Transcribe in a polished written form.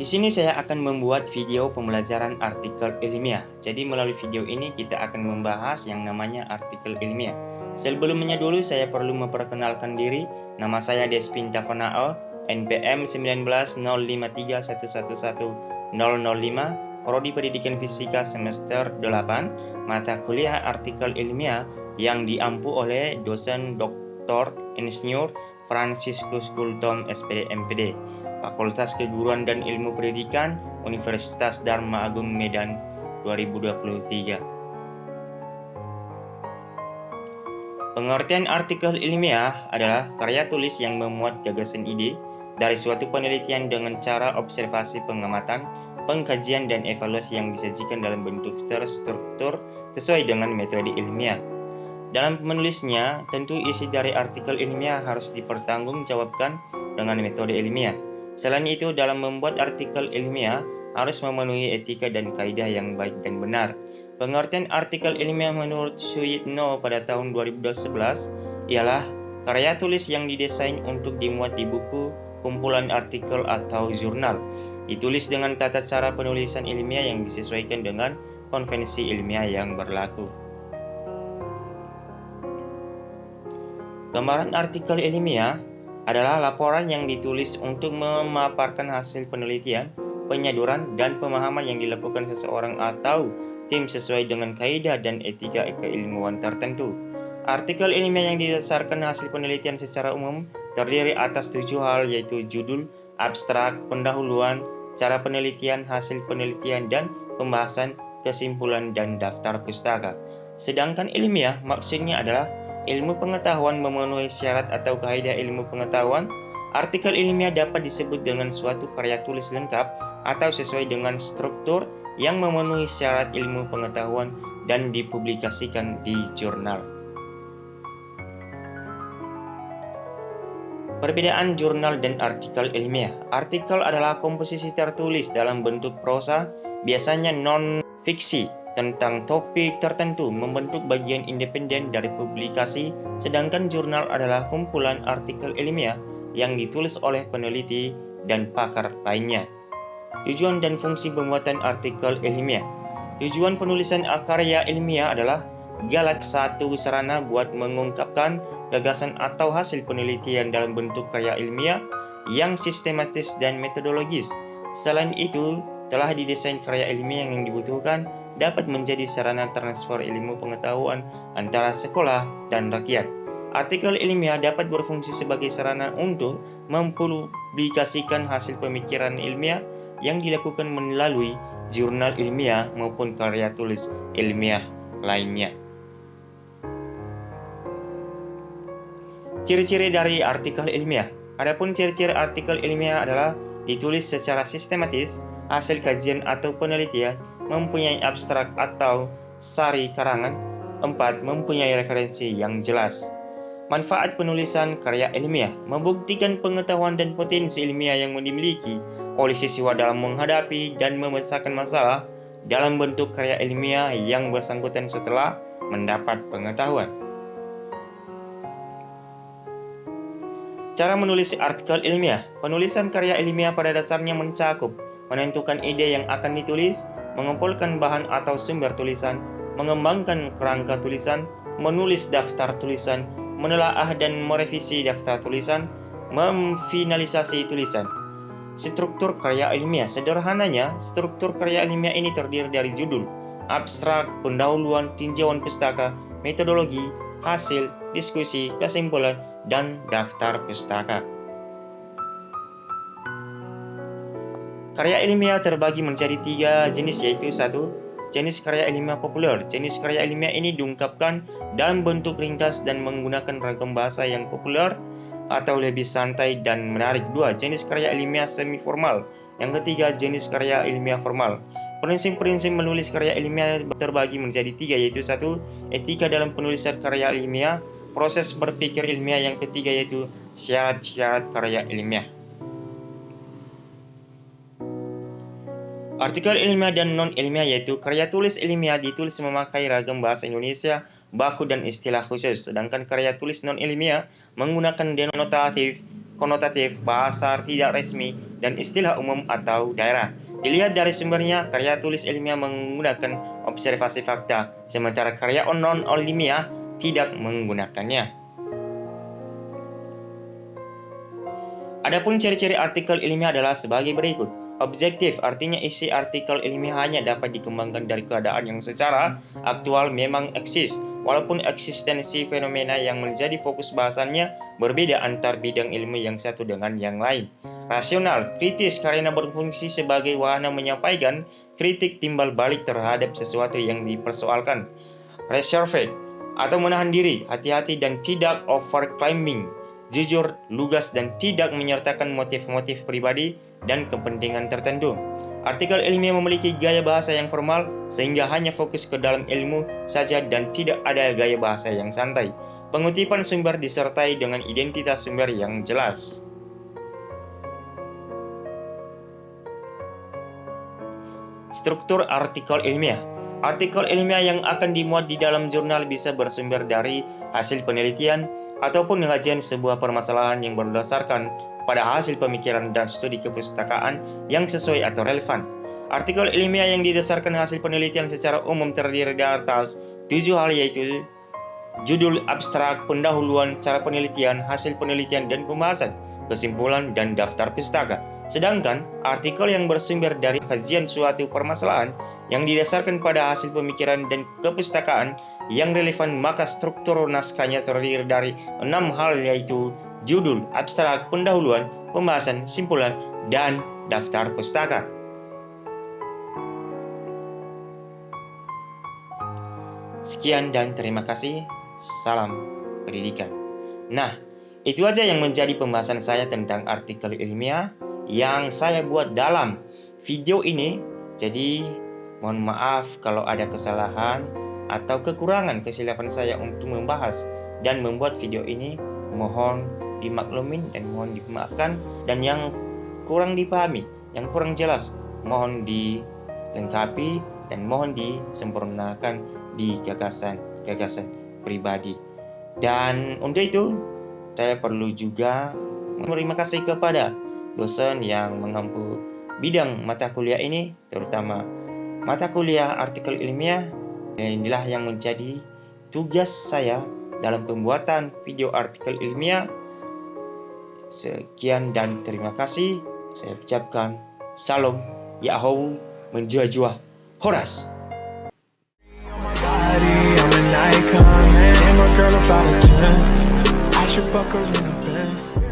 Di sini saya akan membuat video pembelajaran artikel ilmiah. Jadi melalui video ini kita akan membahas yang namanya artikel ilmiah. Sebelumnya dulu saya perlu memperkenalkan diri. Nama saya Despin Tafanao, NPM 190531111005, Prodi Pendidikan Fisika semester 8, mata kuliah artikel ilmiah yang diampu oleh dosen Dr. Insinyur Franciscus Kultom SPD MPD, Fakultas Keguruan dan Ilmu Pendidikan, Universitas Dharma Agung Medan 2023. Pengertian artikel ilmiah adalah karya tulis yang memuat gagasan ide dari suatu penelitian dengan cara observasi, pengamatan, pengkajian, dan evaluasi yang disajikan dalam bentuk terstruktur sesuai dengan metode ilmiah. Dalam menulisnya, tentu isi dari artikel ilmiah harus dipertanggungjawabkan dengan metode ilmiah. Selain itu, dalam membuat artikel ilmiah harus memenuhi etika dan kaidah yang baik dan benar. Pengertian artikel ilmiah menurut Suyitno pada tahun 2011 ialah karya tulis yang didesain untuk dimuat di buku, kumpulan artikel, atau jurnal. Ditulis dengan tata cara penulisan ilmiah yang disesuaikan dengan konvensi ilmiah yang berlaku. Gambaran artikel ilmiah adalah laporan yang ditulis untuk memaparkan hasil penelitian, penyaduran, dan pemahaman yang dilakukan seseorang atau tim sesuai dengan kaidah dan etika keilmuan tertentu. Artikel ilmiah yang didasarkan hasil penelitian secara umum terdiri atas 7 hal, yaitu judul, abstrak, pendahuluan, cara penelitian, hasil penelitian, dan pembahasan, kesimpulan, dan daftar pustaka. Sedangkan ilmiah maksudnya adalah ilmu pengetahuan memenuhi syarat atau kaidah ilmu pengetahuan. Artikel ilmiah dapat disebut dengan suatu karya tulis lengkap atau sesuai dengan struktur yang memenuhi syarat ilmu pengetahuan dan dipublikasikan di jurnal. Perbedaan jurnal dan artikel ilmiah. Artikel adalah komposisi tertulis dalam bentuk prosa, biasanya non-fiksi, tentang topik tertentu, membentuk bagian independen dari publikasi, sedangkan jurnal adalah kumpulan artikel ilmiah yang ditulis oleh peneliti dan pakar lainnya. Tujuan dan fungsi pembuatan artikel ilmiah. Tujuan penulisan karya ilmiah adalah galat satu sarana buat mengungkapkan gagasan atau hasil penelitian dalam bentuk karya ilmiah yang sistematis dan metodologis. Selain itu, telah didesain karya ilmiah yang dibutuhkan dapat menjadi sarana transfer ilmu pengetahuan antara sekolah dan rakyat. Artikel ilmiah dapat berfungsi sebagai sarana untuk mempublikasikan hasil pemikiran ilmiah yang dilakukan melalui jurnal ilmiah maupun karya tulis ilmiah lainnya. Ciri-ciri dari artikel ilmiah. Adapun ciri-ciri artikel ilmiah adalah ditulis secara sistematis, hasil kajian atau penelitian, mempunyai abstrak atau sari karangan. 4. Mempunyai referensi yang jelas. Manfaat penulisan karya ilmiah. Membuktikan pengetahuan dan potensi ilmiah yang dimiliki oleh siswa dalam menghadapi dan memecahkan masalah dalam bentuk karya ilmiah yang bersangkutan setelah mendapat pengetahuan. Cara menulis artikel ilmiah. Penulisan karya ilmiah pada dasarnya mencakup menentukan ide yang akan ditulis, mengumpulkan bahan atau sumber tulisan, mengembangkan kerangka tulisan, menulis daftar tulisan, menelaah dan merevisi daftar tulisan, memfinalisasi tulisan. Struktur karya ilmiah. Sederhananya, struktur karya ilmiah ini terdiri dari judul, abstrak, pendahuluan, tinjauan pustaka, metodologi, hasil, diskusi, kesimpulan, dan daftar pustaka. Karya ilmiah terbagi menjadi 3 jenis, yaitu 1. Jenis karya ilmiah populer. Jenis karya ilmiah ini diungkapkan dalam bentuk ringkas dan menggunakan ragam bahasa yang populer atau lebih santai dan menarik. 2. Jenis karya ilmiah semi formal. Yang ketiga, jenis karya ilmiah formal. Prinsip-prinsip menulis karya ilmiah terbagi menjadi 3, yaitu 1. Etika dalam penulisan karya ilmiah. Proses berpikir ilmiah. Yang ketiga yaitu syarat-syarat karya ilmiah. Artikel ilmiah dan non-ilmiah, yaitu karya tulis ilmiah ditulis memakai ragam bahasa Indonesia, baku, dan istilah khusus, sedangkan karya tulis non-ilmiah menggunakan denotatif, konotatif, bahasa tidak resmi, dan istilah umum atau daerah. Dilihat dari sumbernya, karya tulis ilmiah menggunakan observasi fakta, sementara karya non-ilmiah tidak menggunakannya. Adapun ciri-ciri artikel ilmiah adalah sebagai berikut. Objektif, artinya isi artikel ilmiah hanya dapat dikembangkan dari keadaan yang secara aktual memang eksis, walaupun eksistensi fenomena yang menjadi fokus bahasannya berbeda antar bidang ilmu yang satu dengan yang lain. Rasional, kritis karena berfungsi sebagai wahana menyampaikan kritik timbal balik terhadap sesuatu yang dipersoalkan. Reserved, atau menahan diri, hati-hati dan tidak overclaiming, jujur, lugas dan tidak menyertakan motif-motif pribadi dan kepentingan tertentu. Artikel ilmiah memiliki gaya bahasa yang formal sehingga hanya fokus ke dalam ilmu saja dan tidak ada gaya bahasa yang santai. Pengutipan sumber disertai dengan identitas sumber yang jelas. Struktur artikel ilmiah. Artikel ilmiah yang akan dimuat di dalam jurnal bisa bersumber dari hasil penelitian ataupun kajian sebuah permasalahan yang berdasarkan pada hasil pemikiran dan studi kepustakaan yang sesuai atau relevan. Artikel ilmiah yang didasarkan hasil penelitian secara umum terdiri dari atas 7 hal, yaitu judul, abstrak, pendahuluan, cara penelitian, hasil penelitian dan pembahasan, kesimpulan, dan daftar pustaka. Sedangkan artikel yang bersumber dari kajian suatu permasalahan yang didasarkan pada hasil pemikiran dan kepustakaan yang relevan, maka struktur naskahnya terdiri dari 6 hal, yaitu judul, abstrak, pendahuluan, pembahasan, simpulan, dan daftar pustaka. Sekian dan terima kasih. Salam pendidikan. Nah, itu aja yang menjadi pembahasan saya tentang artikel ilmiah yang saya buat dalam video ini. Jadi, mohon maaf kalau ada kesalahan atau kekurangan kesilapan saya untuk membahas dan membuat video ini. Mohon dimaklumin dan mohon dimaafkan, dan yang kurang dipahami, yang kurang jelas, mohon dilengkapi dan mohon disempurnakan di gagasan pribadi. Dan untuk itu, saya perlu juga berterima kasih kepada dosen yang mengampu bidang mata kuliah ini, terutama mata kuliah artikel ilmiah. Dan inilah yang menjadi tugas saya dalam pembuatan video artikel ilmiah. Sekian dan terima kasih. Saya ucapkan salam, Yahoo, menjua-jua, Horas. I'm an icon, man. I'm a girl about a 10. I should fuck her in the Benz.